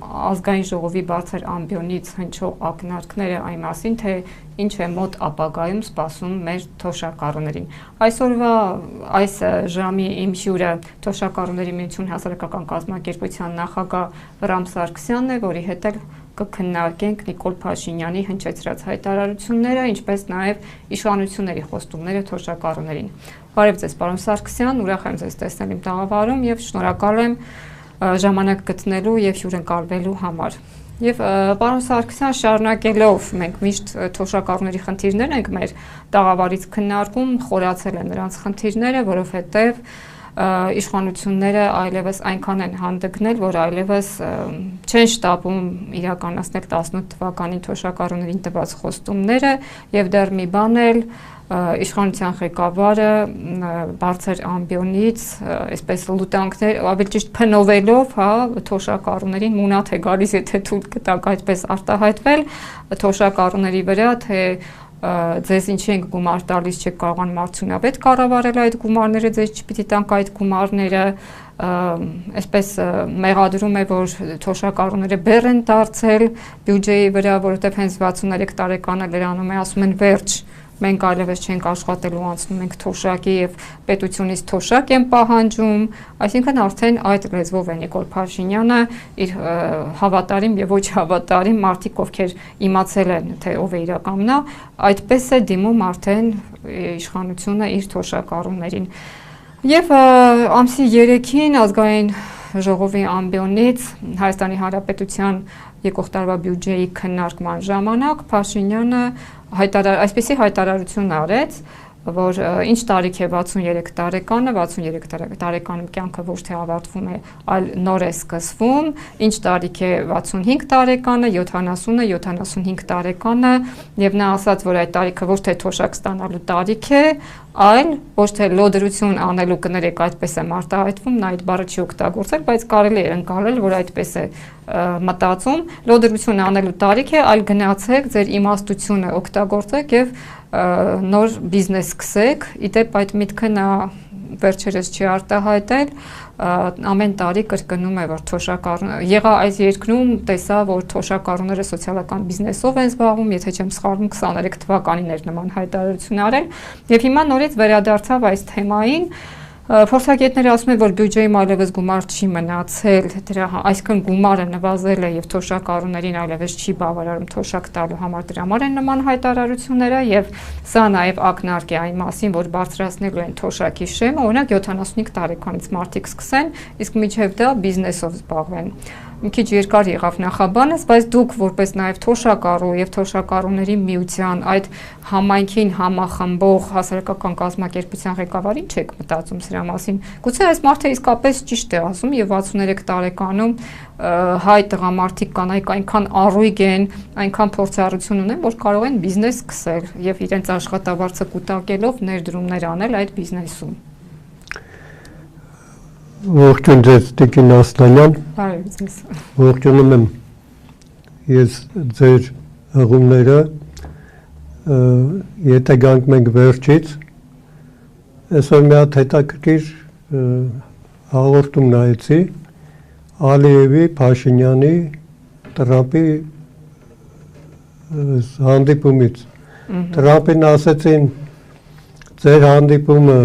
ազգային ժողովի բարձր ամբիոնից հնչող ակնարկները այն մասին, թե ինչ է մոտ ապագայում սպասում մեր թոշակառուներին։ Այսօրվա այս ժամի իմ հյուրը Թոշակառուների միություն հասարակական կազմակերպության նախագահ Ռամ Սարգսյանն է, որի հետ էլ կքննարկենք Նիկոլ Փաշինյանի հնչեցրած հայտարարությունները, ինչպես նաև իշխանությունների խոստումները թոշակառուներին։ Բարև ձեզ, պարոն Սարգսյան, ուրախ եմ ձեզ տեսնել իմ տաղավարում եւ շնորհակալ եմ ժամանակ գտնելու եւ հյուրընկալվելու համար։ Եվ պարոն Սարգսյան, շարունակելով մենք միշտ թոշակառուների խնդիրներն ենք մեր տաղավարից քննարկում, խորացել են նրանց խնդիրները, որովհետեւ իշխանությունները այլևս այնքան են հանդգնել, որ այլևս չեն շտապում իրականացնել 18 թվականին թոշակառուներին տված խոստումները եւ դեռ մի բան էլ իշխանության ղեկավարը բարձր ամբիոնից այսպես լուտանքներ, ավելի ճիշտ փնովելով, հա, թոշակառուներին մունաթ է գալիս, եթե թույլ կտակ այդպես արտահայտվել թոշակառուների վրա, թե ձեզ ինչի ենք գումար տալիս, չեք կարողանում արդյունավետ կառավարել այդ գումարները, ձեզ չպիտի տանք այդ գումարները, այսպես մեղադրում է, որ թոշակառուները բեռ են դարձել բյուջեի վրա, որովհետև հենց 63 տարեկանը լրանում է, ասում են վերջ, մենք այլևս չենք աշխատելու, անցնում ենք թոշակի եւ պետությունից թոշակ են պահանջում, այսինքն արդեն այդ լեզվով է Նիկոլ Փաշինյանը իր հավատարիմ եւ ոչ հավատարիմ մարդիկ, ովքեր իմացել են, թե ով է իրականնա, այդպես է դիմում արդեն իշխանությունը իր թոշակառուներին։ Եվ ամսի 3-ին ազգային ժողովի ամբիոնից Հայաստանի Հանրապետության եկող տարվա բյուջեի քննարկման ժամանակ Փաշինյանը այսպիսի հայտարարություն արեց, որ ինչ տարիք է 63 տարեկանը, 63 տարեկանում կյանքը ոչ թե ավարտվում է, այլ նոր է սկսվում, ինչ տարիք է 65 տարեկանը, 70-ը, 75 տարեկանը, եւ նա ասաց, որ այդ տարիքը ոչ թե թոշակ ստանալու տարիք է, այլ ոչ թե լոդրություն անելու կներեք, այդպես է արտահայտվում, նա այդ բառը չի օգտագործել, բայց կարելի է ընկալել, որ այդպես է մտածում, լոդրություն անելու տարիք է, այլ գնացեք, ձեր իմաստությունը օգտագործեք եւ նոր բիզնես սկսեք, իդեպ այդ միտքը նա վերջերս չի արտահայտել, ամեն տարի կրկնում է, որ թոշակառուները եղա այս երկրում, տեսա, որ թոշակառուները սոցիալական բիզնեսով են զբաղվում, եթե չեմ սխալվում 23 թվականին էր նման հայտարարություն արել, եւ հիմա նորից վերադարձավ այս թեմային, փորձագետները ասում են, որ բյուջեում այլևս գումար չի մնացել, դրա այսքան գումարը նվազել է եւ թոշակառուներին այլևս չի բավարարում թոշակ տալու համար, դրա համար են նման հայտարարությունները եւ սա նաեւ ակնարկ է այն մասին, որ բարձրացնելու են թոշակի շեմը, օրինակ 75 տարեկանից մարդիկ սկսեն, իսկ միջև դա բիզնեսով զբաղվեն։ Մի քիչ երկար եղավ նախաբանս, բայց դուք որպես նաև թոշակառու եւ թոշակառուների միության այդ համայնքին համախմբող հասարակական կազմակերպության ղեկավար ինչ եք մտածում սրա մասին։ Գուցե այս մարդը իսկապես ճիշտ է ասում եւ 63 տարեկանում հայ տղամարդիկ կանայք այնքան առույգ են, այնքան փորձառություն ունեն, որ կարող են բիզնես սկսել եւ իրենց աշխատավարձը կուտակելով ներդրումներ անել այդ բիզնեսում։ Ողջույն ձեզ Տիկին Ասլանյան, ողջունում եմ ես ձեր հղումները, եթե գանք մենք վերջից, այսօր մի հատ հետաքրքիր հաղորդում նայեցի Ալիևի, Փաշինյանի, Տրամպի հանդիպումից, Տրամպին ասեցին ձեր հանդիպումը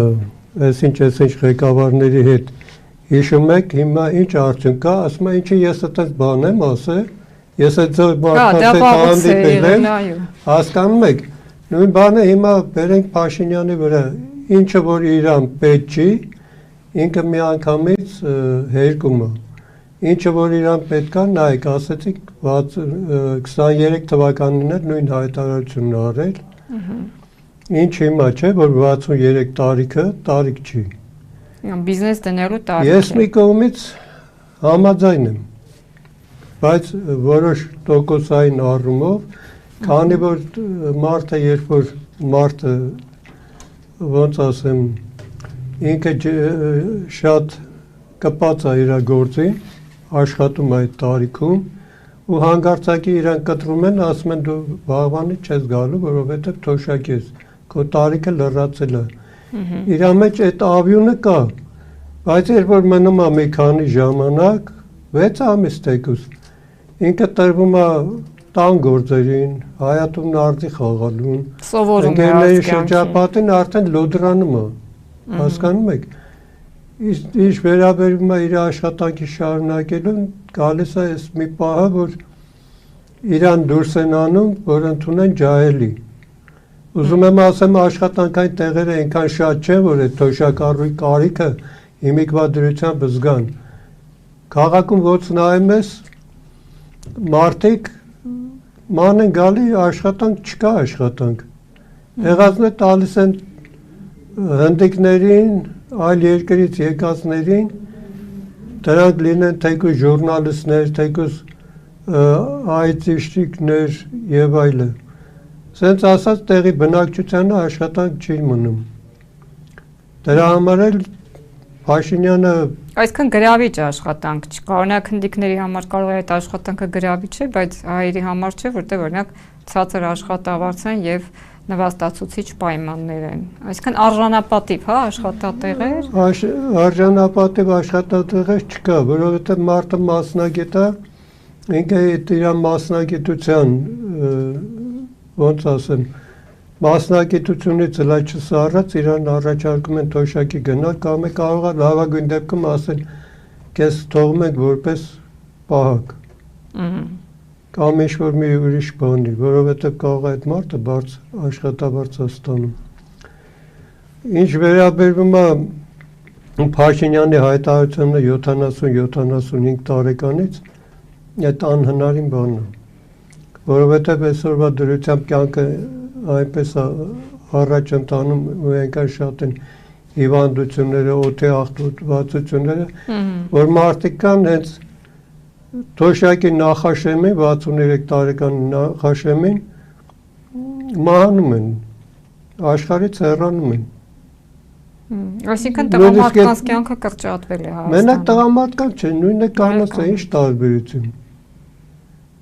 այսինչ ղեկավարների հետ հիշում եք, հիմա ինչ արդյունք կա, ասում է ինչի ես այդպես բան եմ ասել, ես այդ ձեր մարդկանց հետ հանդիպել եմ, հասկանում եք, նույն բանը հիմա բերենք Փաշինյանի վրա, ինչը որ իրան պետք չի, ինքը միանգամից հերկում է, ինչը որ իրան պետք է, նայեք, ասեցիք 23 թվականին էր նույն հայտարարությունն արել, ինչ հիմա չէ, որ 63 տարիքը տարիք չի։ Բիզնես դնելու տարիք է։ Ես մի կողմից համաձայն եմ, բայց որոշ տոկոսային առումով, քանի որ մարդը, երբ որ մարդը, ոնց ասեմ, ինքը շատ կպած է իր գործին, աշխատում այդ տարիքում, ու հանգարցակի իրան կտրում են, ասում են դու վաղվանից չես գալու, որովհետև թոշակ ես, քո տարիքը լրացել է։ Իրա մեջ այդ ավյունը կա, բայց երբ որ մնում է մի քանի ժամանակ, 6 ամիս թեկուզ, ինքը տրվում է տան գործերին, հայատումն արդի խաղալուն, Սովորում շրջապատին արդեն լոդրանում է, հասկանում եք, ինչ վերաբերում է իր աշխատանքի շարունակելուն, գալիս է այս մի պահը, որ իրան դուրս են անում, որ ընդունեն ջահելի։ Ուզում եմ ասեմ, աշխատանքային տեղերը այնքան շատ չեն, որ այդ թոշակառուի կարիքը հիմիկվա դրությամբ զգան։ Քաղաքում ոնց նայում ես, մարդիկ ման են գալի, աշխատանք չկա աշխատանք։ Եղածն է տալիս են հնդիկներին, այլ երկրից եկածներին, դրանք լինեն թեկուզ ժուրնալիստներ, թեկուզ այցիշտիկներ եւ այլը։ Սենց ասած տեղի բնակչությանը աշխատանք չի մնում։ Դրա համար էլ Փաշինյանը Այսքան գրավիչ աշխատանք չկա, օրինակ հնդիկների համար կարող է այդ աշխատանքը գրավիչ է, բայց հայերի համար չէ, որտեղ օրինակ ցածր աշխատավարձ են եւ նվաստացուցիչ պայմաններ են։ Այսինքն արժանապատիվ, հա, աշխատատեղեր։ Արժանապատիվ աշխատատեղեր չկա, որովհետեւ մարդը մասնագետ է, ինքը իր մասնագիտության, ոնց ասեմ, մասնագիտությունից լաչսառած իրան առաջարկում են թոշակի գնալ, կամ է կարող է լավագույն դեպքում ասել, քեզ թողում ենք որպես պահակ։ Կամ ինչ-որ մի ուրիշ բանի, որովհետև կարող է այդ մարդը բարձր աշխատավարձ է ստանում։ Ինչ վերաբերվում է Փաշինյանի հայտարարությունը 70-75 տարեկանից, այդ անհնարին բան է, որովհետև այսօրվա դրությամբ կյանքը այնպես առաջ ընթանում ու այնքան շատ են հիվանդությունները, օդի աղտոտվածությունները, որ մարդիկ կան հենց թոշակի նախաշեմին, 63 տարեկան նախաշեմին մահանում են, աշխարհից հեռանում են։ Այսինքն տղամարդկանց կյանքը կրճատվել է Հայաստանում։ Մենակ տղամարդկանց չէ, նույնը կանանց է, ինչ տարբերություն։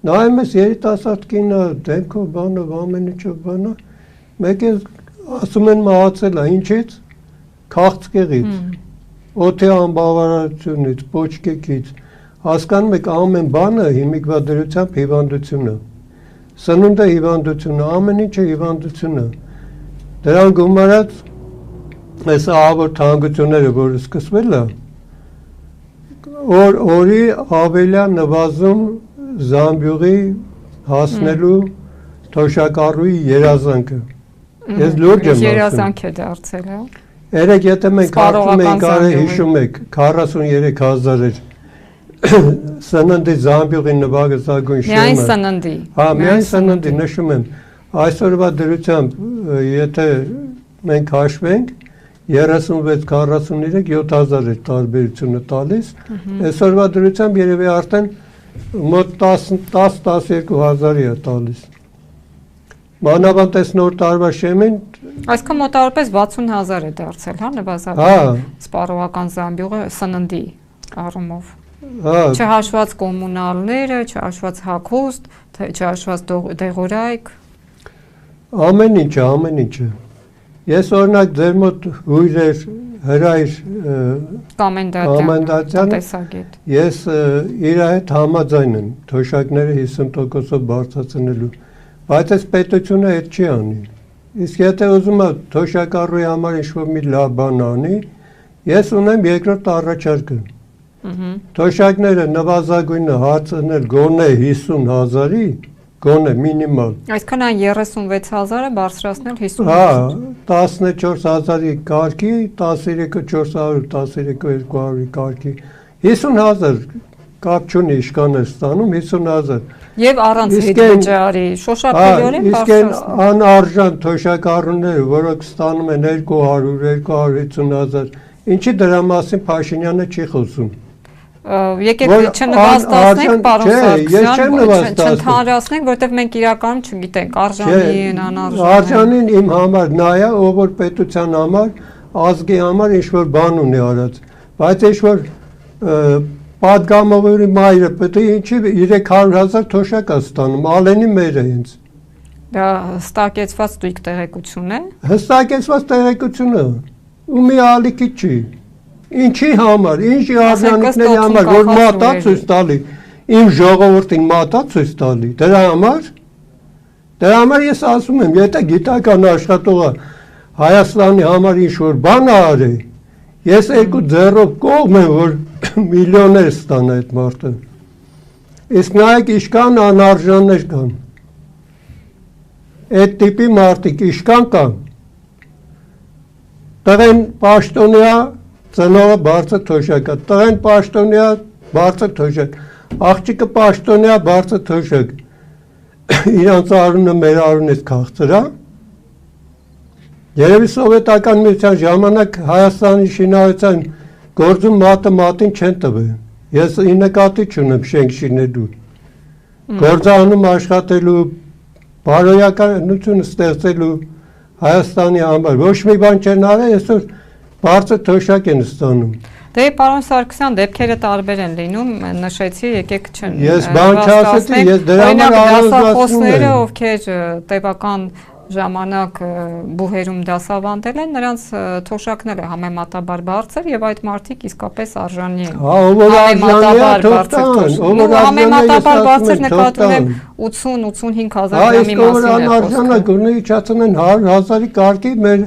Նայում ես երիտասարդ կինը, դեմքով բանով, ամեն ինչով բանով, մեկ է ասում են մահացել է, ինչից, քաղցկեղից, օդի անբավարարությունից, պոչկեքից, հասկանում եք ամեն բանը հիմիկվա դրությամբ հիվանդություն է, սնունդը հիվանդություն է, ամեն ինչը հիվանդություն է, դրան գումարած, այս ահավոր թանկությունները, որ սկսվել է, օրի ավելյա նվազում Զամբյուղի հասնելու թոշակառուի երազանքը։ Ես լուրջ եմ ասում։ Երազանք է դարձել, հա։ Երեք եթե մենք կարծում ենք արի հիշում եք 43000 էր սննդի Զամբյուղի նվագը զագույն շեմը։ Միայն սննդի։ Հա, միայն սննդի նշում եմ։ Այսօրվա դրությամբ եթե մենք հաշվենք 36-43 7000 էր տարբերությունը տալիս։ Այսօրվա դրությամբ երևի արդեն մոտ 10-12 հազարի է տալիս։ Մանավանդ այս նոր տարվա շեմին Այսքան մոտավորապես 60000 է դարձել, հա, նվազագույն։ Հա։ Սպառողական Զամբյուղը սննդի առումով։ Հա։ Չհաշված կոմունալները, չհաշված հագուստ, չհաշված դեղորայք։ Ամեն ինչը։ Ես օրինակ ձեր մոտ հույրեր հրայր Կոմենդացիան տեսագետ։ Ես իր հետ համաձայն եմ թոշակները 50%-ով բարձրացնելու, բայց այս պետությունը այդ չի անի։ Իսկ եթե ուզում է թոշակառուի համար ինչ-որ մի լավ բան անի, ես ունեմ երկրորդ առաջարկը։ Թոշակները նվազագույնը հարցնել գոնե 50000-ի, գոնե մինիմալ։ Այսքան այն 36000-ը բարձրացնել 50%։ Հա, 14000-ի կարգի, 13400, 13200-ի կարգի, 50000 կապ չունի իշքան է ստանում 50000։ Եվ առանց հետվճարի, շոշափելիորեն բարձրացնում։ Իսկ անարժան թոշակառուները, որոնք ստանում են 200-250 ինչի դրա մասին Փաշինյանը չի խոսում։ Եկեք չնվաստացնենք, պարոն Սարգսյան, չընդհանրացնենք, որովհետև մենք իրականում չգիտենք արժանի են, անարժան։ Արժանին իմ համար նա է, ով որ պետության համար, ազգի համար ինչ-որ բան ունի արած, բայց ինչ-որ պատգամավորի մայրը պետք է ինչի 300,000 թոշակ է ստանում, ալենի մերը հենց։ Դա հստակեցված դույք տեղեկություն է։ Հստակեցված տեղեկություն է, ու մի ալիքի չի։ Ինչի համար, ինչի արժանինքների համար, որ մատա ցույց տալի, իմ ժողովրդին մատա ցույց տալի։ Դրա համար ես ասում եմ, եթե գիտական աշխատողը Հայաստանի համար ինչ-որ բան արի, ես երկու ձեռով կողմ եմ, որ միլիոններ ստանա այդ մարդը։ Իսկ նայեք ինչքան անարժաններ կան։ Այդ տիպի մարդիկ ինչքան կան։ Տղեն պաշտոնյա ծնողը բարձր թոշակա, տղեն պաշտոնյա բարձր թոշակ, աղջիկը պաշտոնյա բարձր թոշակ։ Իրանց արունը մեր արունից քաղցր է։ Երևի սովետական միության ժամանակ Հայաստանի շինարարության գործում մատը մատին չեն տվել։ Ես ի նկատի չունեմ շենք շինելու։ Գործանում աշխատելու, բարոյականություն ստեղծելու Հայաստանի համար ոչ մի բան չեն արել, այսօր բարձր թոշակ են ստանում։ Դե պարոն Սարգսյան, դեպքերը տարբեր են լինում, նշեցի, եկեք չեն։ Ես բան չասեցի, ես դրա համար առանձնացնում եմ։ Ովքեր տևական ժամանակ բուհերում դասավանդել են, նրանց թոշակները համեմատաբար բարձր եւ այդ մարդիկ իսկապես արժանի են։ Համեմատաբար բարձր, համեմատաբար բարձր նկատի ունեմ 80-85 հազար դրամի մասին է խոսքը։ Գոնե իջացնեն 100,000-ի կարգի մեր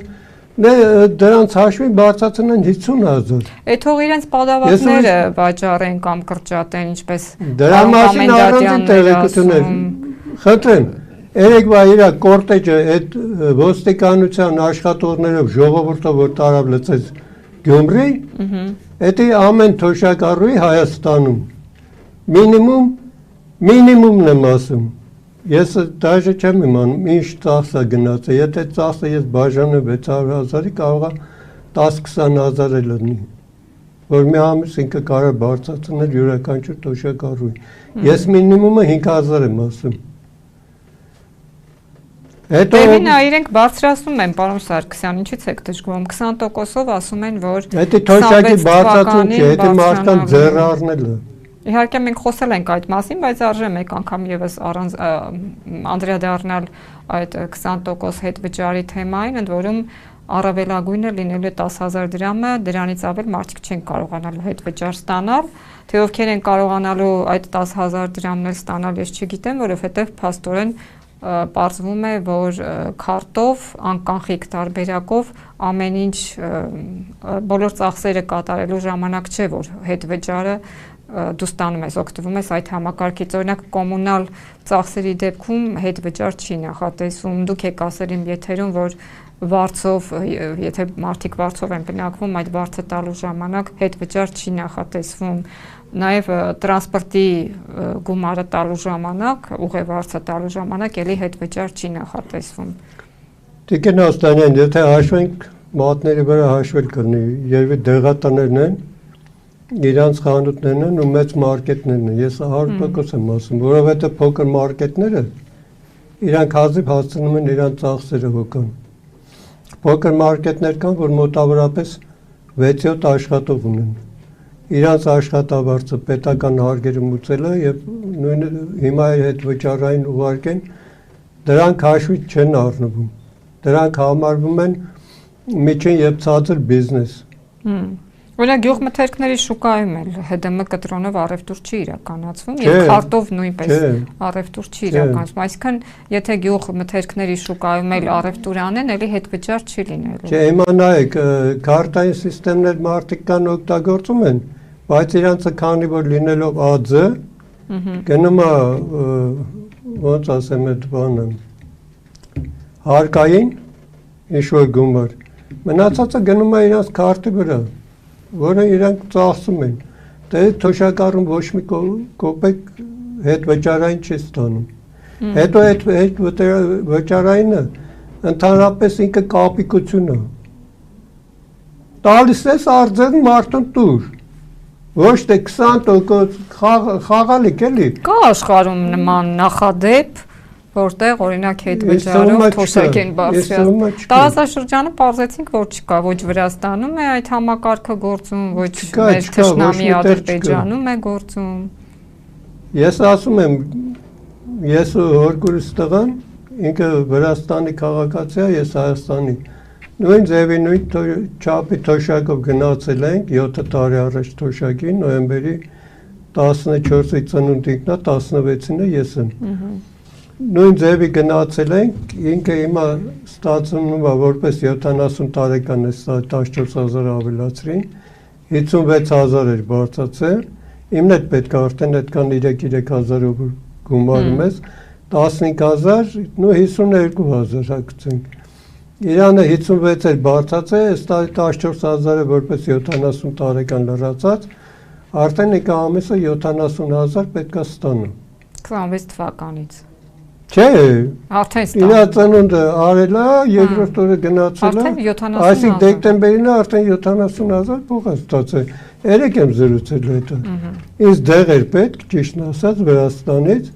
դրանց հաշվին բարձրացնեն 50,000։ Այդ թող իրենց պատավատները վաճառեն կամ կրճատեն, ինչպես դրա մասին առանձին տեղեկություններ։ Խնդրեմ, երեկվա իրա կորտեջը այդ ոստիկանության աշխատողներով ժողովուրդը որ տարավ լցեց Գյումրի, դա ամեն թոշակառուի Հայաստանում մինիմումն եմ ասում։ Ես դաժե չեմ իմանում ինչ ծախսը գնաց է, եթե ծախսը ես բաժանեմ 600,000-ի կարող է 10-20,000 լինի, որ մի ամիս ինքը կարող բարձրացնել յուրաքանչյուր թոշակառուի։ Ես մինիմումը 5,000 եմ ասում։ Դեպին իրենք բարձրացնում են, պարոն Սարգսյան, ինչից եք դժգոհում, 20%-ով ասում են, որ դա թոշակի բարձրացում չէ, դա մարդկանց ձեռը առնելը։ Իհարկե մենք խոսել ենք այդ մասին, բայց արժե մեկ անգամ եւս անդրադառնալ այդ 20% հետ վճարի թեմային, ընդ որում առավելագույնը լինելու է 10,000 դրամը, դրանից ավել մարդիկ չեն կարողանալու հետ վճար ստանալ, թե ովքեր են կարողանալու այդ 10,000 դրամներ ստանալ, ես չգիտեմ, որովհետեւ փաստորեն պարզվում է, որ քարտով, անկանխիկ տարբերակով ամեն ինչ բոլոր ծախսերը կատարելու ժամանակ չէ, որ հետ վճարը դու ստանում ես, օգտվում ես այդ համակարգից, օրինակ կոմունալ ծախսերի դեպքում հետ վճար չի նախատեսվում, դուք եք ասել իմ եթերում, որ վարձով, եթե մարդիկ վարձով են բնակվում, այդ վարձը տալու ժամանակ հետ վճար չի նախատեսվում, նաև տրանսպորտի գումարը տալու ժամանակ, ուղևորը տալու ժամանակ էլի հետ վճար չի նախատեսվում։ Տիկին Աստանյան, եթե հաշվենք մատների վրա հաշվել կլինի, երևի դեղատաներն են, իրանց խանութներն են ու մեծ մարքետներն են, ես 100% եմ ասում, որովհետև փոքր մարքետները իրանք հազիվ հասցնում են իրանց ծախսերը հոգան։ Փոքր մարքետներ կան, որ մոտավորապես 6-7 աշխատող ունեն։ Իրանց աշխատավարձը պետական հարկերը մուծելը եւ նույն հիմա այդ վճարային ուղարկեն, դրանք հաշվի չեն առնվում։ Դրանք համարվում են միջին եւ ցածր բիզնես։ Օրինակ գյուղմթերքների շուկայում էլ ՀԴՄ կտրոնով առևտուր չի իրականացվում եւ քարտով նույնպես առևտուր չի իրականացվում, այսինքն եթե գյուղմթերքների շուկայում էլ առևտուր անեն, ելի հետ վճար չի լինելու։ Չէ, հիմա նայեք, քարտային համակարգեր մարդիկ կան օգտագործում են, բայց իրանցը քանի որ լինելով ԱՁ գնում է ոնց ասեմ այդ բանը հարկային ինչ որ գումար, մնացածը գնում է իրանց քարտի վրա, որը իրանք ծախսում են, դե թոշակառուն ոչ մի կոպեկ հետ վճարային չի ստանում։ Հետո այդ վճարայինը ընդհանրապես ինքը կապիկություն է։ Տալիս ես արձեն մարդուն տուր, ոչ թե 20% խաղալիք էլի։ Կա աշխարհում նման նախադեպ, որտեղ օրինակ հետ վճարով թոշակ են բարձրացնում։ Տարածաշրջանը պարզեցինք, որ չկա, ոչ Վրաստանում է այդ համակարգը գործում, ոչ մեր թշնամի Ադրբեջանում է գործում։ Ես ասում եմ, ես հորգուրս տղան, ինքը Վրաստանի քաղաքացի է, ես Հայաստանի։ Նույն ձևի նույն չափի թոշակով գնացել ենք 7 տարի առաջ թոշակի նոյեմբերի 14-ի ծնունդիկն է, 16-ին է ես եմ։ Նույն ձևի գնացել ենք, ինքը հիմա ստացվում է որպես 70 տարեկան է 14,000 ավելացրին, 56,000 էր բարձացել, իմն էլ պետք է արդեն այդքան 3,000 գումարում ես, 15,000, նու 52,000 հագցենք։ Իրանը 56 էր բարձացել, այս տարի 14,000-ը որպես 70 տարեկան լրացած, արդեն եկա ամիսը 70,000 պետք է ստանա։ 26 թվականից։ Չէ, արդեն ստանա։ Իրա ծնունդը արել է, երկրորդ օրը գնացել է, այսինքն դեկտեմբերին է արդեն 70,000 փող է ստացել։ Երեք եմ զրուցել հետո։ Ինձ դեղ էր պետք, ճիշտն ասած, Վրաստանից,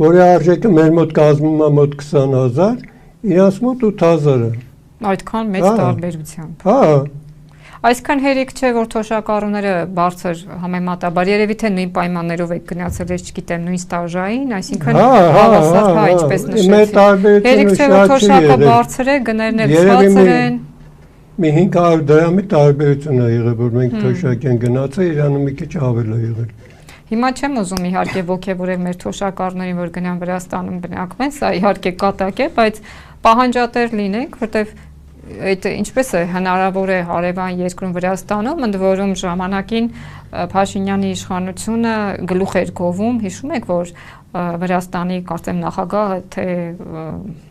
որի արժեքը մեր մոտ կազմում է մոտ 20,000, իրանց մոտ 8,000-ը։ Այդքան մեծ տարբերությամբ։ Հա։ Այսքան հերիք չէ, որ թոշակառուները բարձր համեմատաբար, երևի թե նույն պայմաններով եք գնացել, ես չգիտեմ, նույն ստաժային, այսինքն հավասար, հա, ինչպես նշեցի։ Հերիք չէ, որ թոշակը բարձր է, գներն էլ ցածր են։ Մի 500 դրամի տարբերություն է եղել, որ մենք թոշակ են գնացել, Իրանը մի քիչ ավել է եղել։ Հիմա չեմ ուզում իհարկե ոգևորել մեր թոշակառուներին, որ գնան Վրաստանում բնակվեն, սա իհարկե կատակ է, բայց պահանջատեր լինենք, որտեղ այդ ինչպես է հնարավոր է հարևան երկրում Վրաստանում, ընդ որում ժամանակին Փաշինյանի իշխանությունը գլուխ էր գովում, հիշում եք, որ Վրաստանի կարծեմ նախագահը թե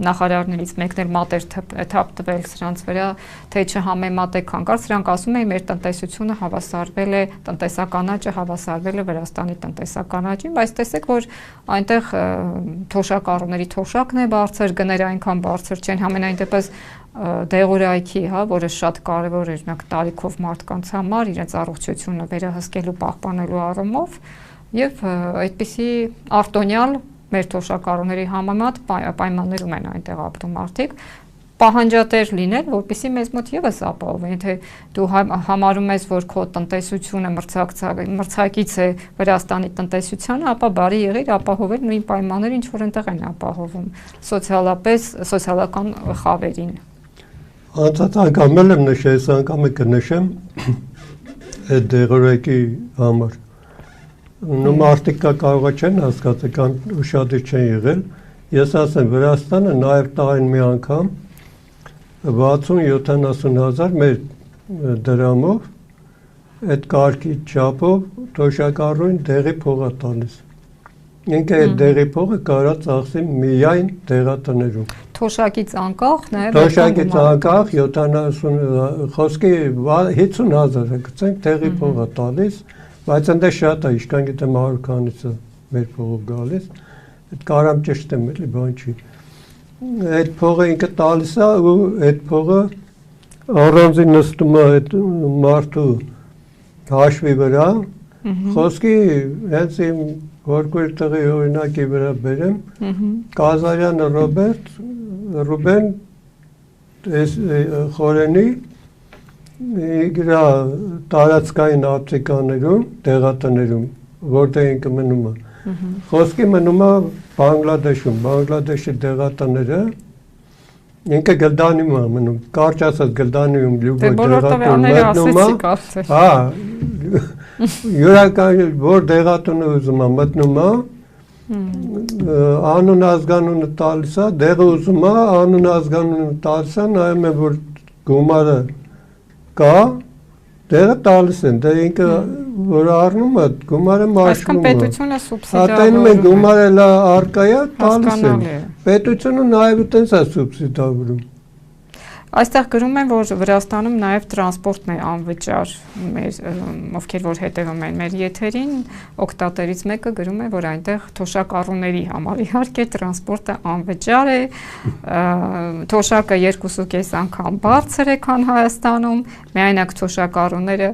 նախարարներից մեկն էլ մատ էր թափ տվել սրանց վրա, թե չհամեմատեք հանկարծ, սրանք ասում էին մեր տնտեսությունը հավասարվել է, տնտեսական աճը հավասարվել է Վրաստանի տնտեսական աճին, բայց տեսեք, որ այնտեղ թոշակառուների թոշակն է բարձր, գները այնքան բարձր չեն, համենայն դեպս դեղորայքի, հա, որը շատ կարևոր էր նակ տարիքով մարդկանց համար, իրենց առողջությունը վերահսկելու, պահպանելու առումով, եւ այդպիսի արտոնյալ մեր թոշակառուների համեմատ պայմաններում են այնտեղ ապրում մարդիկ, պահանջատեր լինել, որպեսզի մեզ մոտ եւս ապահովեն, եթե դու համարում ես, որ քո տնտեսությունը մրցակից է Վրաստանի տնտեսությանը, ապա բարի եղիր ապահովել նույն պայմանները, ինչ որ այնտեղ են ապահովում, սոցիալապես, սոցիալական խավերին։ Անցած անգամ եմ նշել, այս անգամ կնշեմ այդ դեղորայքի համար։ Նու մարդիկ կարող չեն հասկացել կամ ուշադիր չեն եղել։ Ես ասեմ, Վրաստանը նաև տարին մի անգամ 60-70,000 մեր դրամով այդ կարգի չափով թոշակառուին դեղի փող է տալիս։ Ինքը այդ դեղի փողը կարա ծախսի միայն դեղատներում։ Թոշակից անկախ նաև Թոշակից անկախ 70 խոսքի 50,000-ը գցենք դեղի փող է տալիս, բայց այնտեղ շատ է, իշքան գիտեմ 100 քանից է մեր փողով գալիս, այդ կարամ ճշտեմ էլի, բան չի։ Այդ փողը ինքը տալիս է ու այդ փողը առանձին նստում է այդ մարդու հաշվի վրա, խոսքի հենց իմ որքույր տղի օրինակի վրա բերեմ, Կազարյանը Ռուբեն խորենի իրա տարածքային ապտեկաներում, տեղատներում, որտեղ ինքը մնում է, խոսքի մնում է Բանգլադեշում, Բանգլադեշի տեղատները, ինքը գլդանում է մնում, կարճ ասած գլդանում լյուբո տեղատում մտնում է, յուրական որ դեղատունը ուզում է մտնում է, անուն ազգանունը տալիս է, դեղը ուզում է, անուն ազգանունը տալիս է, նայում է, որ գումարը կա, դեղը տալիս են, դե ինքը որ առնում է, գումարը մաշնում է։ Այսքան պետությունը սուբսիդավորում է։ Հատենում են գումարը արկայա, տալիս են։ Պետությունը նաև տենց է սուբսիդավորում։ Այստեղ գրում են, որ Վրաստանում նաև տրանսպորտն է անվճար, ովքեր որ հետևում են մեր եթերին, օգտատերից մեկը գրում է, որ այնտեղ թոշակառուների համար իհարկե տրանսպորտը անվճար է, թոշակը 2.5 անգամ բարձր է, քան Հայաստանում, միայնակ թոշակառուները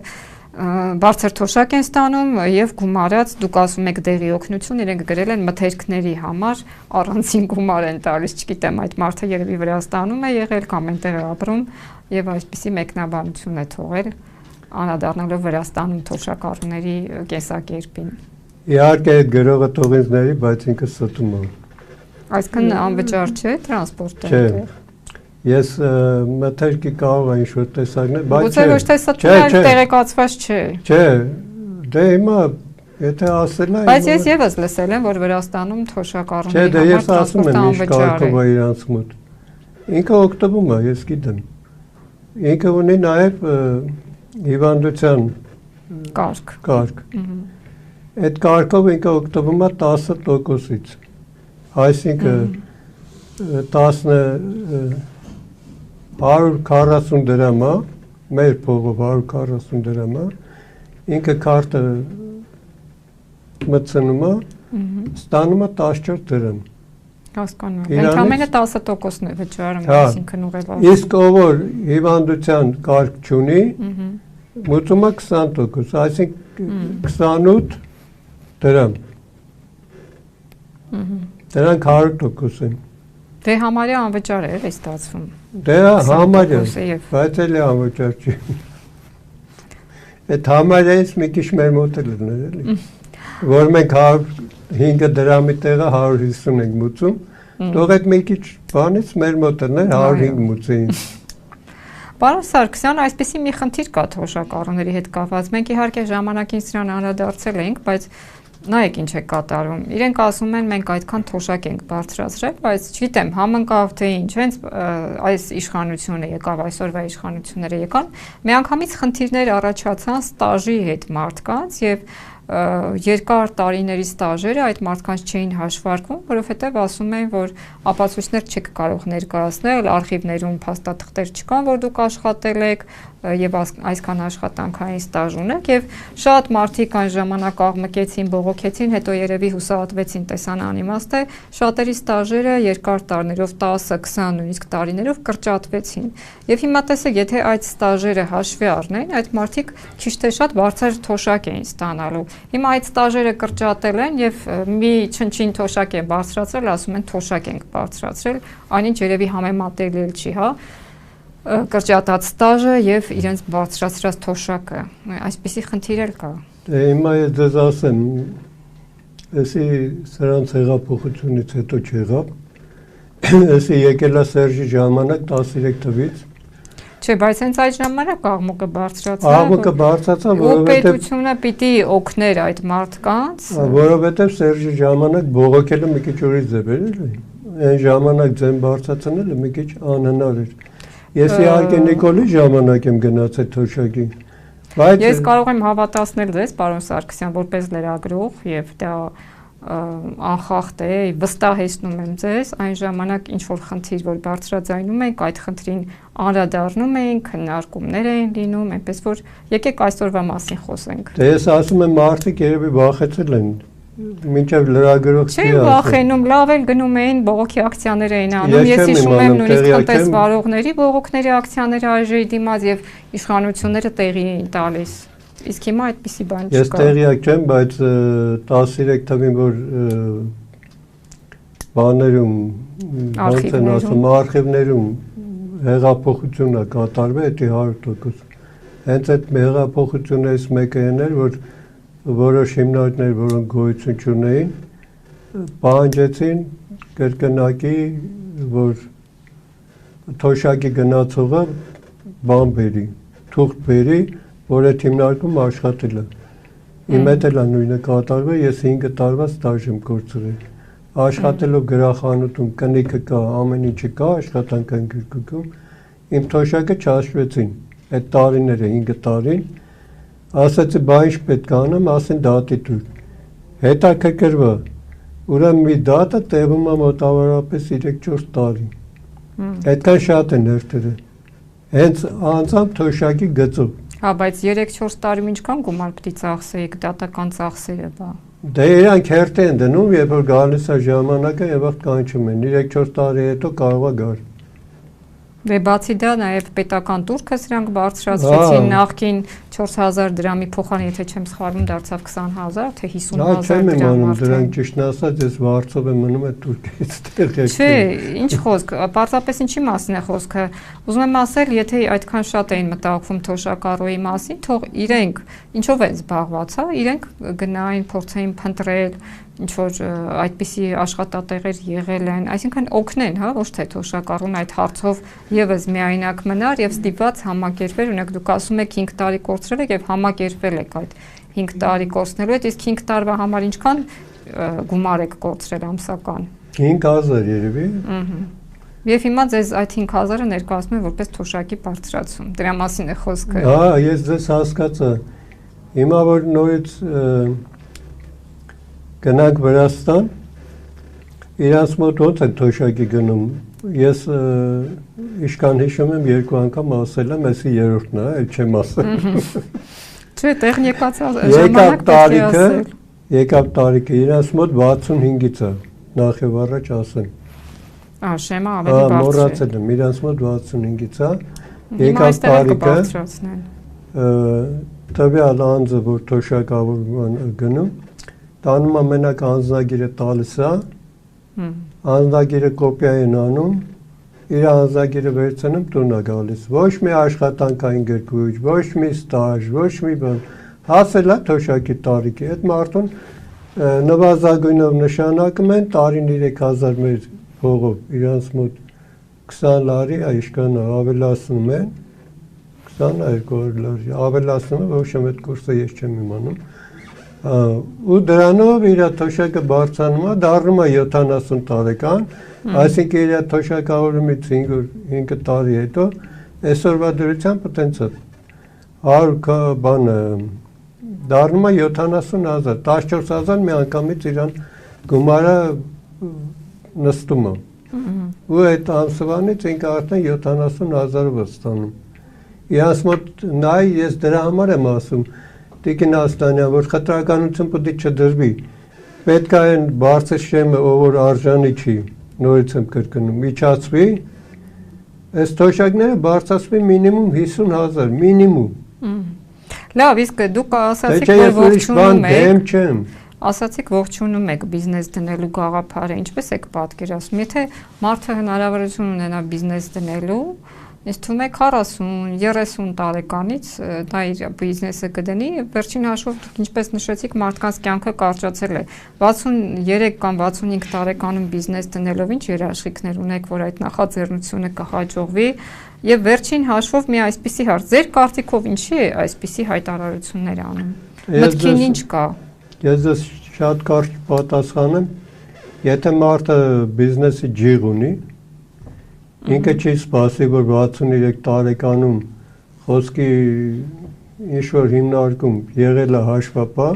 բարձր թոշակ են ստանում եւ գումարած դուք ասում եք դեղի օգնություն իրենք գրել են մթերքների համար առանցին գումար են տալիս չգիտեմ այդ մարդը երևի Վրաստանում է եղել կամ այնտեղ է ապրում եւ այսպիսի մեկնաբանություն է թողել անդրադառնալով Վրաստանում թոշակառուների կենսակերպին իհարկե այդ գրողը թողինձների բայց ինքը ստում է այսքան անվճար չէ տրանսպորտը չէ Ես մթերքի կարող է ինչ-որ տեսակներ, բայց Գուցե ոչ թե ստում, այլ տեղեկացված չէ։ Չէ, Դե հիմա եթե ասել եմ Բայց ես եւս լսել եմ, որ Վրաստանում թոշակառուների համար ես ասում եմ ինչ կարգով է իրանց մոտ։ Ինքը օգտվում է, ես գիտեմ։ Ինքը ունի նաև հիվանդության կարգ։ Այդ կարգով ինքը օգտվում է 10%-ից։ Այսինքն 140 դրամ է, մեր փողով 140 դրամ է, ինքը քարտը մտցնում է, ստանում է 14 դրամ։ Հասկանում եմ։ Ընդամենը 10%-ն է վճարում, այսինքն ուղղելով։ Իսկ ով որ հիվանդության կարգ չունի, մտցում է 20%, այսինքն 28 դրամ։ Դրանք 100% են։ Դե համարյա անվճար է, էլի ստացվում։ Դե համարյա, բայց էլի անվճար չի։ Այդ համարյայից մի քիչ մեր մոտ է լրներ, էլի։ Որ մենք 105 դրամի տեղը 150 ենք մուծում, թող այդ մի քիչ բանից մեր մոտ է 105 մուծեին։ Պարոն Սարգսյան, այսպեսի մի խնդիր կա թոշակառուների հետ կապված։ Մենք իհարկե ժամանակին սրան անդրադարձել ենք, բայց նայեք ինչ է կատարվում։ Իրենք ասում են մենք այդքան թոշակ ենք բարձրացրել, բայց չգիտեմ, համընկավ թե ինչ, հենց այս իշխանությունը եկավ, այսօրվա իշխանությունները եկան, միանգամից խնդիրներ առաջացան ստաժի հետ մարդկանց եւ երկար տարիների ստաժերը այդ մարդկանց չէին հաշվարկվում, որովհետև ասում էին, որ ապացույցներ չեք կարող ներկայացնել, արխիվներում փաստաթղթեր չկան, որ դուք աշխատել եք եւ այսքան աշխատանքային ստաժ ունեք եւ շատ մարդիկ այն ժամանակ աղմկեցին, բողոքեցին, հետո երևի հուսահատվեցին, տեսան անիմաստ է, շատերի ստաժերը երկար տարիներով 10, 20, նույնիսկ տարիներով կրճատվեցին։ Եւ հիմա տեսեք, եթե այդ ստաժերը հաշվի առնեն, այդ մարդիկ քիչ թե շատ բարձր թոշակ էին ստանալու։ Հիմա այդ ստաժերը կրճատել են եւ մի չնչին թոշակ են բարձրացրել, ասում են թոշակ ենք բարձրացրել, այնինչ երևի համեմատել չի, հա, կրճատած ստաժը եւ իրենց բարձրացրած թոշակը։ Այսպիսի խնդիր էլ կա։ Դե հիմա ես դες ասեմ, էսի սրանց հեղափոխությունից հետո չեղավ։ Էսի եկել է Սերժի ժամանակ 13 թվից։ Չէ, բայց հենց այդ ժամանակ աղմուկը բարձրացավ։ Աղմուկը բարձրացավ, որովհետեւ պետությունը պիտի օգներ այդ մարդկանց։ Որովհետեւ Սերժի ժամանակ բողոքելը մի քիչ ուրիշ ձև էր, էլի։ Այն ժամանակ ձեն բարձրացնելը մի քիչ անհնար էր։ Ես իհարկե Նիկոլի ժամանակ եմ գնացել թոշակի։ Բայց ես կարող եմ հավատացնել ձեզ, պարոն Սարգսյան, որպես լրագրող եւ դա անխախտ է, վստահեցնում եմ ձեզ, այն ժամանակ ինչ որ խնդիր որ բարձրաձայնում ենք, այդ խնդրին անդրադառնում ենք, քննարկումներ են լինում, այնպես որ եկեք այսօրվա մասին խոսենք։ Դե ես ասում եմ մարդիկ երևի վախեցել են, մինչև լրագրող չի ասում։ Չէ, վախենում, լավ էլ գնում էին, բողոքի ակցիաներ էին անում։ Ես հիշում եմ նույնիսկ տնտեսվարողների բողոքների ակցիաները այժմ դիմաց եւ իշխանությունները տեղի էին տալիս։ Իսկ հիմա այդպիսի բան չկա։ Ես տեղյակ չեմ, բայց 13 թվին որ բաներում, ոնց են ասում, արխիվներում հեղափոխությունը կատարվի, դա 100%։ Հենց այդ հեղափոխություններից մեկը էր, որ որոշ հիմնարկներ, որոնք գոյություն չունեին, պահանջեցին կրկնակի, որ թոշակի գնացողը բան բերի, թուղթ բերի, որ այդ հիմնարկում աշխատել է։ Իմ հետ էլ նույնը կատարվել, ես 5 տարվա ստաժ եմ կորցրել։ Աշխատելով գրախանութում կնիքը կա, ամեն ինչը կա, աշխատանքային գրքույկում, իմ թոշակը չհաշվեցին։ Այդ տարիները 5 տարին, ասացի, բա ինչ պետք է անեմ, ասեն դատի տուր։ Հետաքրքրվա, ուրեմն մի դատը տևում է մոտավորապես 3-4 տարի։ Այդքան շատ են հերթերը։ Հենց անձամբ թոշակի գծով։ Հա, բայց 3-4 տարում ինչքան գումար պիտի ծախսեիք, դատական ծախսերը բա։ Դե իրանք հերթ են դնում, երբ որ գալիս է ժամանակը եւ վաղ կանչում են։ 3-4 տարի հետո կարող է գալ։ Դե բացի դա նաև պետական տուրքը սրանք բարձրացրեցին, նախկին 4000 դրամի փոխարեն, եթե չեմ սխալվում, դարձավ 20000, թե 50000 դրամ։ Դրանք ճիշտն ասած, ես վարձով եմ մնում այդ Թուրքիայից տեղյակ։ Չէ, ինչ խոսք, պարզապես ինչի մասին է խոսքը։ Ուզում եմ ասել, եթե այդքան շատ էին մտահոգվում թոշակառուի մասին, թող իրենք ինչով են զբաղված, հա, իրենք գնային, փորձեին փնտրել, ինչ որ այդպիսի աշխատատեղեր եղել են, այսինքն օգնեն, հա, ոչ թե թոշակառուն այդ հարցով եւս միայնակ մնար եւ ստիպված համակերպել, օրինակ դուք ասում եք 5 տարի կորցրել եք եւ համակերպել եք այդ 5 տարի կորցնելու հետ, իսկ 5 տարվա համար ինչքան գումար եք կորցրել ամսական։ 5000 երևի։ Եվ հիմա ձեզ այդ 5000-ը ներկայացնում են որպես թոշակի բարձրացում։ Դրա մասին է խոսքը։ Հա, ես ձեզ հասկացա։ Հիմա որ նորից գնանք Վրաստան, իրանց մոտ ոնց է թոշակի գնում։ Ես իշքան հիշում եմ 2 անգամ ասել եմ, այսի երրորդն է, այլ չեմ ասել։ Չէ, տեղն եկած ժամանակ պետք է ասել։ Եկավ տարիքը, իրանց մոտ 65-ից է, նախ եւ առաջ ասեմ։ Շեմա ավելի բարձր է։ Մոռացել եմ, իրանց մոտ 65-ից է։ Եկավ տարիքը, տվյալ անձը, որ թոշակավորման գնում, տանում ամենակ անձնագիրը տալիս է, անձնագիրը կոպիա են անում, իր անձնագիրը վերցնում տուն է գալիս, ոչ մի աշխատանքային գրքույջ, ոչ մի ստաժ, ոչ մի բան, հասել է թոշակի տարիքի, այդ մարդուն նվազագույնով նշանակում են տարին 3000 մեր փողով իրանց մոտ 20 լարի այժքան ավելացնում են 22 լարի ավելացնում են, ոչ եմ այդ կուրսը ես չեմ իմանում ու դրանով իր թոշակը բարձրանում է, դառնում է 70 տարեկան, այսինքն իր թոշակավորումից 5 տարի հետո այսօրվա դրությամբ տենց է 100 բանը դառնում է 70000, 14000 մի անգամից իրան գումարը նստում է։ Ու այդ ամսվանից ինքը արդեն 70000 է ստանում։ Իրանց մոտ նայ ես դրա համար եմ ասում, Տիկին Ասլանյան, որ խտրականություն պետք է չդրվի։ Պետք է այն բարձր շեմը, ով որ արժանի չի, նորից եմ կրկնում, իջացվի, այս թոշակները բարձրացվի մինիմում 50000, մինիմում։ Լավ, իսկ դուք ասացիք, որ ողջունում եք։ Ասացիք ողջունում եք բիզնես դնելու գաղափարը, ինչպես եք պատկերացնում։ Եթե մարդը հնարավորություն ունենա բիզնես դնելու, ինձ թվում է 40-30 տարեկանից դա իր բիզնեսը կդնի, վերջին հաշվով դուք ինչպես նշեցիք, մարդկանց կյանքը կարճացել է։ 63 կամ 65 տարեկանում բիզնես դնելով ինչ երաշխիքներ ունեք, որ այդ նախաձեռնությունը կհաջողվի, եւ վերջին հաշվով մի այսպիսի հարց, ձեր կարծիքով ինչի է այսպիսի հայտարարություններ անում։ Մտքին ինչ կա։ Ես շատ կարճ պատասխանեմ, եթե մարդը բիզնեսի ջիղ ունի, ինքը չի սպասի, որ 63 տարեկանում խոսքի ինչ-որ հիմնարկում եղել է հաշվապահ,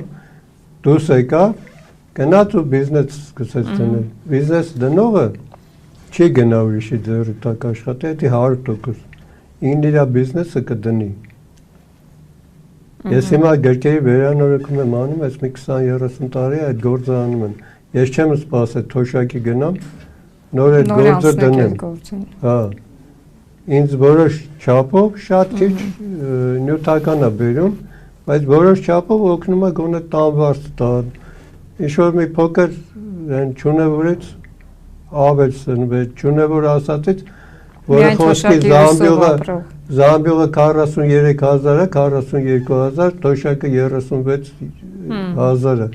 դուրս եկա, գնաց ու բիզնես սկսեց դնել։ Բիզնես դնողը չի գնա ուրիշի ձեռի տակ աշխատի, դա 100%։ Ինքն իր բիզնեսը կդնի։ Ես հիմա գրքերի վերանորոգում եմ անում, այս մի 20-30 տարի այդ գործը անում եմ։ Ես չեմ սպասել թոշակի գնամ, նոր այդ գործը դնեմ։ Հա։ Ինձ որոշ չափով շատ քիչ նյութական է բերում, բայց որոշ չափով օգնում է գոնե տանվարձ տալ։ Ինչ-որ մի փոքր այն չունևորից ավել սնվեց, չունևոր ասածից, որը խոսքի զամբյուղը 43000 է, 42000, թոշակը 36000 է։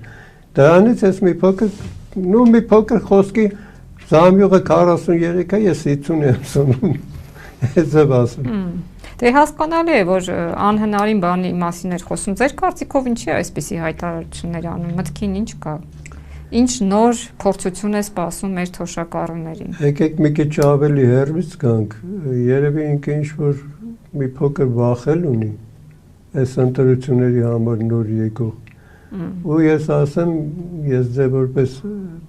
Դրանից ես մի փոքր խոսքի զամբյուղը 43 է, ես 50 եմ սնում, ես եմ ասում։ Դե հասկանալի է, որ անհնարին բանի մասին էր խոսում, ձեր կարծիքով ինչի է այսպիսի հայտարարություններ անում, մտքին ինչ կա։ Ինչ նոր փորձություն է սպասում մեր թոշակառուներին։ Եկեք մի քիչ ավելի հեռվից գանք, երևի ինքը ինչ-որ մի փոքր վախել ունի այս ընտրությունների համար նոր եկող։ Ու ես ասեմ, ես ձեր որպես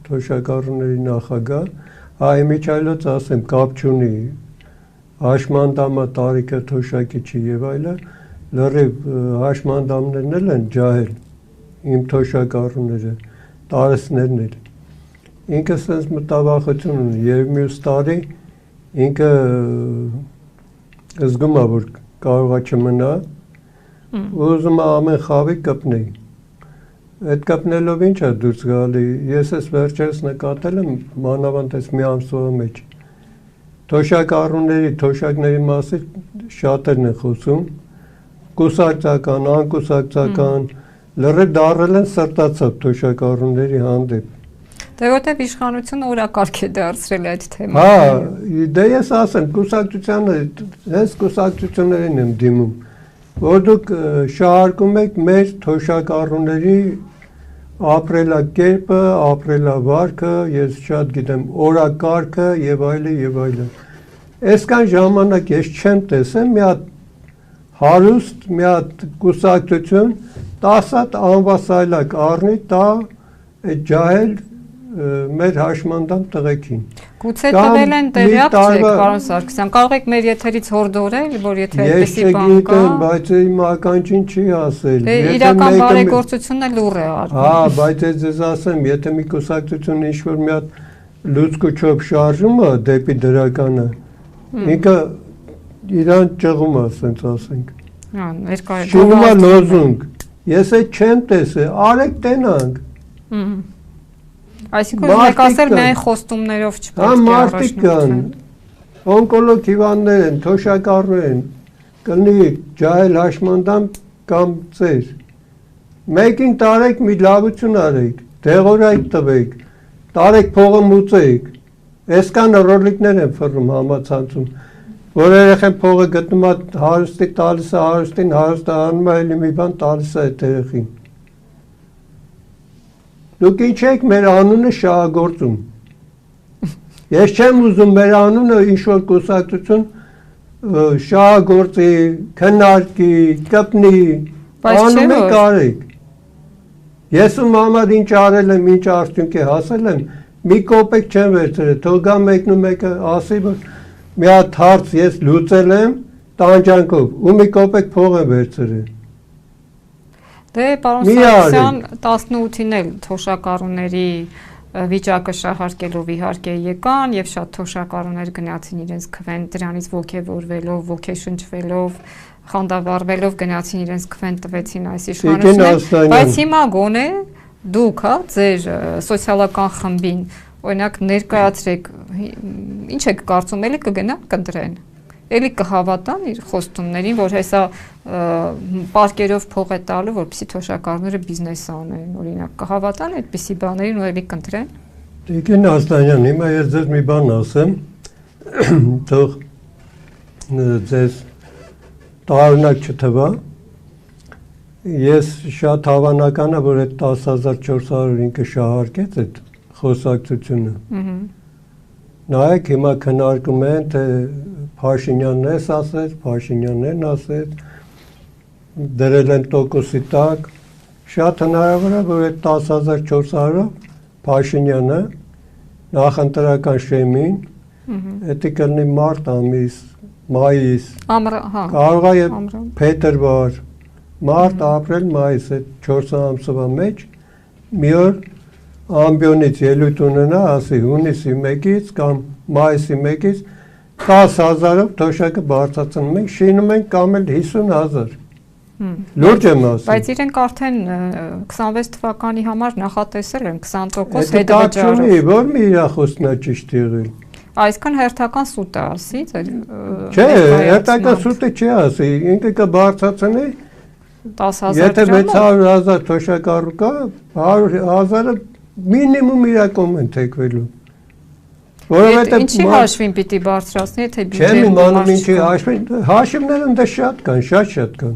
թոշակառուների նախագահ, Միչայլոց ասեմ, կապ չունի, հաշմանդամը տարիքը թոշակի չի եւ այլն, լրիվ հաշմանդամներն էլ են ջահել իմ թոշակառուները, տարեցներն էլ։ Ինքը sense մտավախություն ունի, եւ մյուս տարի ինքը զգում է, որ կարող է չմնա, ուզում է ամեն խավի կպնի։ Այդ կպնելով ինչ է դուրս գալի, ես ես վերջերս նկատել եմ մանավանդ այս մի ամսվա մեջ։ Թոշակառուների, թոշակների մասի շատերն են խոսում, կուսակցական, անկուսակցական, լրիվ դառել են սրտացավ թոշակառուների հանդեպ։ Դե որտեվ իշխանությունը օրակարգ է դարձրել այդ թեման։ Հա, դե ես ասեմ, կուսակցությանը, հենց կուսակցություններին եմ դիմում։ որ դուք շահարկում եք մեր թոշակառուների ապրելակերպը, ապրելավարքը, ես շատ գիտեմ, օրակարգը եւ այլն եւ այլն։ Այսքան ժամանակ ես չեմ տեսել մի հատ հարուստ, մի հատ կուսակցություն 10 հատ անվասայլակ առնի տա այդ ջահել մեր հաշմանդամ տղեկին։ Գուցե տվել են տեղյակ չեք, պարոն Սարգսյան, կարող եք մեր եթերից հորդորել, որ եթե այդպեսի բան կա։ Ես չգիտեմ, բայց իմ ականջին չի ասել։ Իրական բարեգործությունն էլ ուր է արվում։ Հա, բայց ես ասեմ, եթե մի կուսակցություն ինչ-որ մի հատ լուցկուչով շարժում է դեպի դրականը, ինքը իրան ճղում է, ասենց ասենք։ Հա, ներկայ։ Շունում է լոզունգ։ Ես այդ չեմ տեսել, արեք տենանք։ Այսինքն եք ասել միայն խոստումներով չպետք է առաջնորդել։ Հա, մարդիկ կան, օնկոլոգ հիվանդներ են, թոշակառու են, կլինի ջահել հաշմանդամ կամ ծեր։ Մեկին տարեք մի լավություն արեք, դեղորայք տվեք, տարեք փողը մուծեք։ Այսքան ռոլիկներ են ֆռում համացանցում, որ երեխեն փողը գտնում է հարուստի տալիս է հարուստին, հարուստը անում է էլի մի բան տալիս է այդ երեխին։ Դուք ինչ եք մեր անունը շահագործում։ Ես չեմ ուզում մեր անունը ինչ-որ կուսակցություն շահագործի, քննարկի, կպնի, անում եք արեք։ Ես ում համար ինչ արել եմ, ինչ արդյունք է հասել եմ, մի կոպեկ չեմ վերցրել, թող գա մեկն ու մեկը ասի, որ մի հատ հարց ես լուծել եմ տանջանքով, ու մի կոպեկ փող եմ վերցրել։ Դե պարոն Սարգսյան 18-ին էլ թոշակառուների վիճակը շահարկելով իհարկե եկան եւ շատ թոշակառուներ գնացին իրենց քվեն դրանից ոգևորվելով, ոգեշնչվելով, խանդավառվելով գնացին իրենց քվեն տվեցին այս իշխանություններին, բայց հիմա գոնե դուք, հա, ձեր սոցիալական խմբին օրինակ ներկայացրեք, ինչ եք կարծում, էլի կգնան կընտրեն։ Էլի կհավատան իր խոստումներին, որ հեսա պարկերով փող է տալու, որպեսզի թոշակառուները բիզնես անեն, օրինակ կհավատան այդպիսի բաներին ու էլի կընտրեն։ Տիկին Աստանյան, հիմա ես ձեզ մի բան ասեմ, թող ձեզ տարօրինակ չթվա։ Ես շատ հավանական է, որ այդ 10,400 ինքը շահարկեց այդ խոսակցությունը։ Նայեք հիմա քննարկում են, թե Փաշինյանն էս ասեց, Փաշինյանն ասեց, դրել են տոկոսի տակ, շատ հնարավոր է, որ այդ 10,400-ը Փաշինյանը նախընտրական շեմին, դա կլինի մարտ ամիս, մայիս, կարող է փետրվար, մարտ, ապրիլ, մայիս, այդ 4 ամսվա մեջ մի օր ամբիոնից ելույթ ունենա, ասի հունիսի 1-ից կամ մայիսի 1-ից 10,000-ով թոշակը բարձրացնում ենք, շինում ենք կամ էլ 50,000։ Լուրջ եմ ասում։ Բայց իրենք արդեն 26 թվականի համար նախատեսել են 20% հետավճարով։ Որ մի իրախոսն է ճիշտ եղել։ Այսքան հերթական սուտ է ասի, չէ, հերթական սուտը չի ասի, ինքը կբարձրացնի 10,000 եթե 600,000 թոշակառու կա, 100,000-ը մինիմում իր կողմ են թեքվելու։ Որովհետև ինչի հաշվին պիտի բարձրացնի, եթե բյուջեի չեմ իմանում ինչի հաշվին, հաշիվները ընդ շատ կան, շատ կան։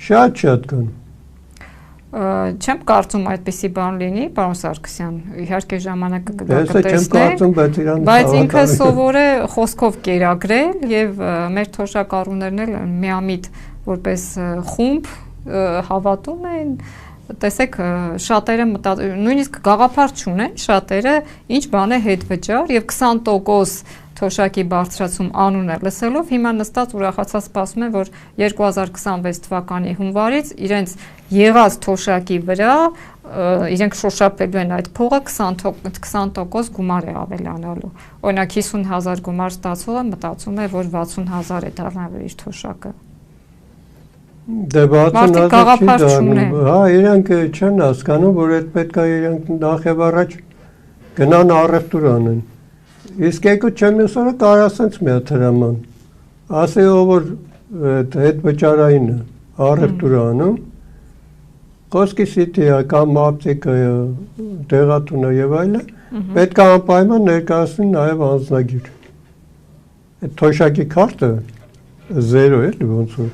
Շատ կան։ Չեմ կարծում այդպիսի բան լինի, պարոն Սարգսյան, իհարկե ժամանակը կգա կտեսնենք, բայց ինքը սովոր է խոսքով կերակրել եւ մեր թոշակառուներն էլ միամիտ որպես խումբ հավատում են, տեսեք շատերը նույնիսկ գաղափար չունեն, շատերը ինչ բան է հետվճար եւ 20% թոշակի բարձրացում անունը լսելով հիմա նստած ուրախացած սպասում են, որ 2026 թվականի հունվարից իրենց եղած թոշակի վրա իրենք շոշափելու են այդ փողը 20% գումար է ավելանալու։ Օրինակ 50,000 գումար ստացողը մտածում է, որ 60,000 է դառնալու իր թոշակը։ Դե 60,000 չի դառնում, հա, իրանք չեն հասկանում, որ այդ պետք է իրանք նախ եւ առաջ գնան առևտուր անեն։ Իսկ եկուտ չեմ ուսորը կար ասենց մի հատ հրաման, ասի ով որ հետ վճարայինը առևտուր անում, խոսքի սիտիա կամ ապտեկը, դեղատունը եւ այլն, պետք է անպայման ներկայացնի նաեւ անձնագիր։ Այդ թոշակի քարտը 0 է, ոնց որ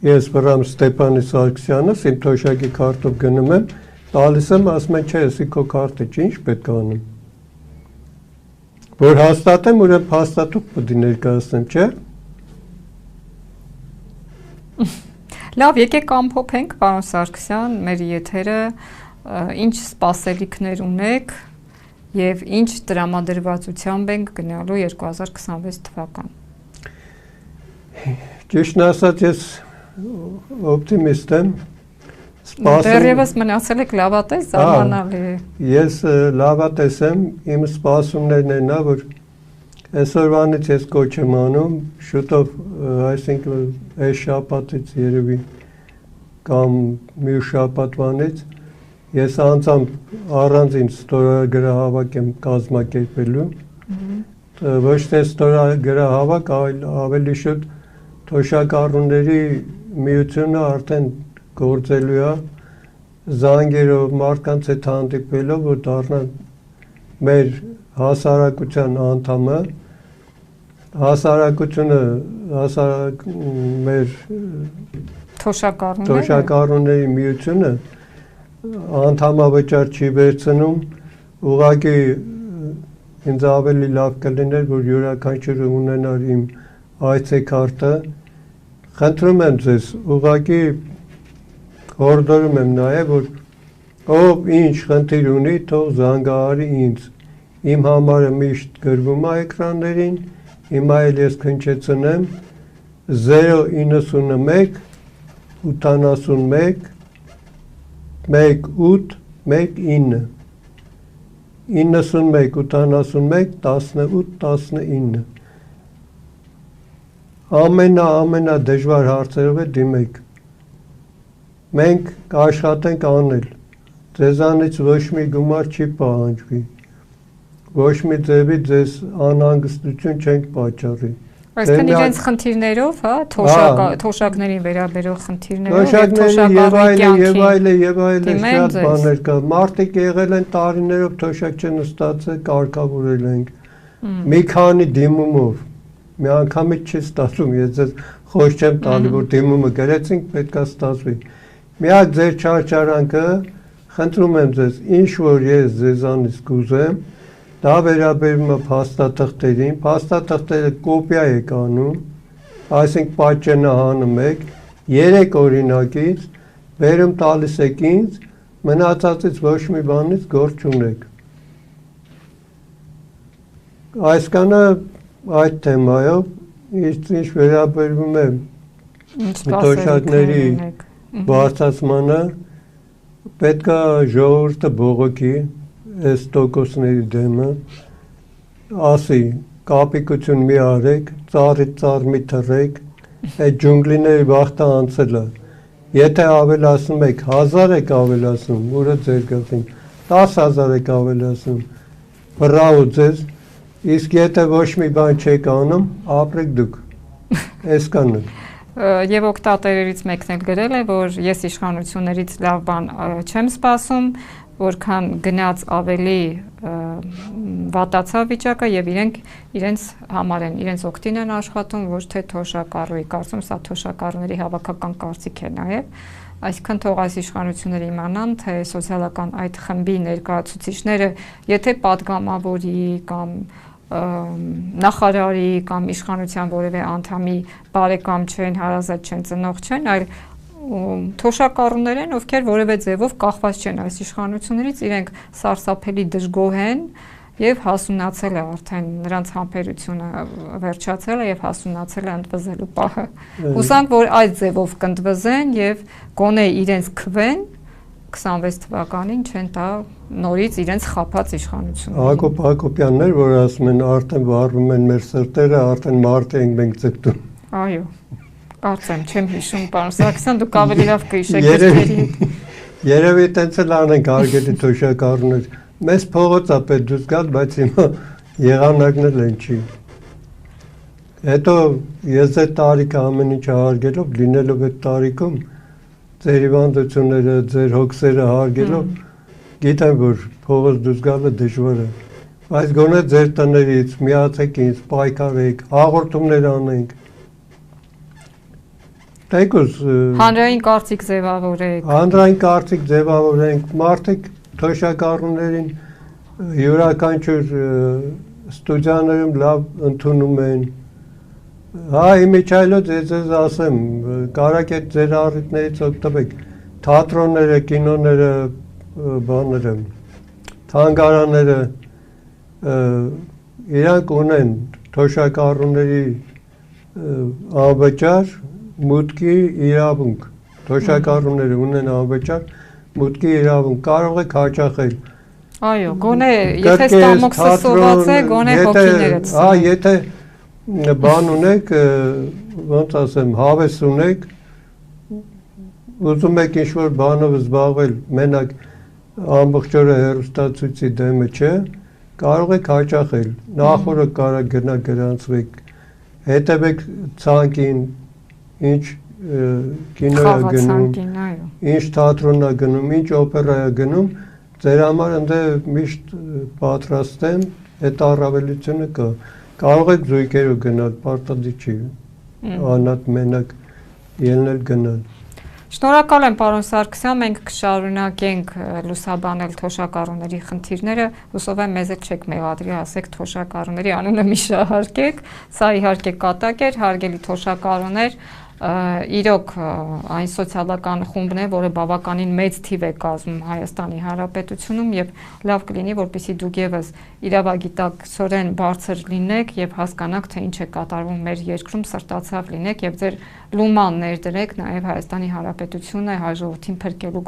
Ես վրամ Ստեփանի Սարգսյանս իմ թոշակի քարտով գնում եմ, տալիս եմ, ասում են, չէ, եսի քո քարտը չի, ինչ պետք է անեմ։ Որ հաստատեմ, ուրեմն հաստատուկ պետք է ներկայացնեմ, չէ։ Լավ, եկեք ամփոփենք, պարոն Սարգսյան, մեր եթերը, ինչ սպասելիքներ ունեք եւ ինչ տրամադրվածությամբ ենք գնալու 2026 թվական։ Ճիշտն ասած, ես օպտիմիստ եմ, դեռևս մնացել եք լավատես, զարմանալի է։ Ես լավատես եմ, իմ սպասումներն են նա, որ այսօրվանից ես կոչ եմ անում, շուտով, այսինքն այս շաբաթից երևի կամ մյուս շաբաթվանից ես անձամբ առանձին ստորագրահավաք եմ կազմակերպելու, ոչ թե ստորագրահավաք, ավելի շուտ թոշակառուների միությունը արդեն գործելու է, զանգերով մարդկանց հետ հանդիպելով, որ դառնան մեր հասարակության անդամը, հասարակությունը, մեր թոշակառուների միությունը անդամավճար չի վերցնում, ուղղակի ինձ ավելի լավ կլիներ, որ յուրաքանչյուրը ունենար իմ այցեքարտը, խնդրում եմ ձեզ, ուղղակի հորդորում եմ նաև, որ ով ինչ խնդիր ունի, թող զանգահարի ինձ, իմ համարը միշտ գրվում է էկրաններին, հիմա էլ ես քննչեցնեմ 091 81 18 19 91 81 18 19 ամենա դժվար հարցերով է դիմեք։ Մենք կաշխատենք անել, ձեզանից ոչ մի գումար չի պահանջվի, ոչ մի ձևի ձեզ անհանգստություն չենք պատճառի։ Այսինքն իրենց խնդիրներով, հա, թոշակներին վերաբերող խնդիրներով, եւ այլ շատ բաներ կա։ Մարդիկ եղել են տարիներով թոշակ չեն ստացել, կարգավորել ենք։ Մի քանի դիմումով, մի անգամից չի ստացում, ես ձեզ խոսք չեմ տալի, որ դիմումը գրեցինք, պետք է ստացվի։ Միակ ձեր չարչարանքը, խնդրում եմ ձեզ, ինչ որ ես ձեզանից կուզեմ, դա վերաբերում է փաստաթղթերին, փաստաթղթերը կոպիա եք անում, այսինքն պատճենը հանում եք, 3 օրինակից, վերում տալիս եք ինձ, մնացածից ոչ մի բանից գործ չունեք։ Այսքանը այդ թեմայով, ինչ վերաբերվում է թոշակների բարձրացմանը, պետք է ժողովուրդը բողոքի այս տոկոսների դեմը, ասի, կապիկություն մի արեք, ծառից ծառ մի թռեք, այդ ջունգլիների վաղտը անցել է, եթե ավելացնում եք, 1000 եք ավելացնում, որը ձեր գլխին, 10,000 եք ավելացնում, բրավո ձեզ, իսկ եթե ոչ մի բան չեք անում, ապրեք դուք, այսքանը։ Եվ օգտատերերից մեկն էլ գրել է, որ ես իշխանություններից լավ բան չեմ սպասում, որքան գնաց ավելի վատացավ վիճակը եւ իրենց համար են, իրենց օգտին են աշխատում, ոչ թե թոշակառուի կարծում, սա թոշակառուների հավաքական կարծիք է նաեւ, այսինքն թող այս իշխանությունները իմանան, թե սոցիալական այդ խմբի ներկայացուցիչները, եթե падգամավորի կամ նախարարի կամ իշխանության որևէ անդամի բարեկամ չեն, հարազատ չեն, ծնող չեն, այլ թոշակառուներ են, ովքեր որևէ ձևով կախված չեն այս իշխանություններից, իրենք սարսափելի դժգոհ են եւ հասունացել է արդեն նրանց համբերությունը վերջացել է եւ հասունացել է ընդվզելու պահը։ Հուսանք, որ այդ ձևով կընդվզեն եւ գոնե իրենց քվեն 26 թվականին չեն տա նորից իրենց խափած իշխանությունը։ Հակոբ Հակոբյաններ, որ ասում են արդեն վառվում են մեր սրտերը, արդեն մարդ ենք մենք ձգտում։ Այո։ Կարծեմ, չեմ հիշում, պարոն Սարգսյան, դուք ավելի լավ կհիշեք դեպքերի։ Երևի տենց էլ անենք արգելի թոշակառուներ։ Մեզ փողոց է պետք դուրս գալ, բայց հիմա եղանակն էլ են չի։ Հետո ես այդ տարիքը ամեն ինչ հարգելով, լինելով այդ տարիքում, ձեր հիվանդությունները, ձեր հոգսերը հարգելով, գիտեմ, որ փողոց դուրս գալը դժվար է։ Բայց գոնե ձեր տներից միացեք ինձ, պայքարեք, հաղորդումներ անենք։ Տեկուս Հանրային կարծիք ձևավորեք։ հանրային կարծիք ձևավորենք, մարդիկ թոշակառուներին յուրաքանչյուր ստուդիաներում լավ ընդունում են։ Հա, իմիջայլոց ձեզ ասեմ, կարակ այդ ձեր առիթներից օգտվեք, թատրոնները, կինոները, բաները, թանգարանները, իրանք ունեն թոշակառուների անվճար մուտքի իրավունք, թոշակառուները ունեն անվճար մուտքի իրավունք, կարող եք հաճախել։ Այո, գոնե եթե ստամոքսը սոված է, գոնե հոգիներդ։ Հա, եթե բան ունեք, ոնց ասեմ, հավես ունեք, ուզում եք ինչ-որ բանով զբաղվել, մենակ ամբողջ օրը հեռուստացույցի դեմը չէ, կարող եք հաճախել, նախորդ կարող գնա գրանցվեք, հետևեք ցանկին, ինչ կինոյա գնում, ինչ թատրոնա գնում, ինչ օպերա գնում, ձեր համար ընդ միշտ պատրաստ եմ, այդ առավելությունը կա։ Կարող եք զույգերով գնալ, պարտադիր չի, անհատ մենակ ելնել գնալ։ Շնորհակալ եմ պարոն Սարգսյան, մենք կշարունակենք լուսաբանել թոշակառուների խնդիրները, հուսով եմ մեզ էլ չեք մեղադրի, ասեք թոշակառուների անունը մի շահարկեք, սա իհարկե կատակ էր, հարգելի թոշակառուներ, իրոք այն սոցիալական խումբն է, որը բավականին մեծ թիվ է կազմում Հայաստանի Հանրապետությունում եւ լավ կլինի, որպեսզի դուք եւս իրավագիտակցորեն բարձր լինեք եւ հասկանաք, թե ինչ է կատարվում մեր երկրում, սրտացավ լինեք եւ ձեր լուման ներդրեք նաեւ Հայաստանի Հանրապետությունը հայ ժողովրդին փրկելու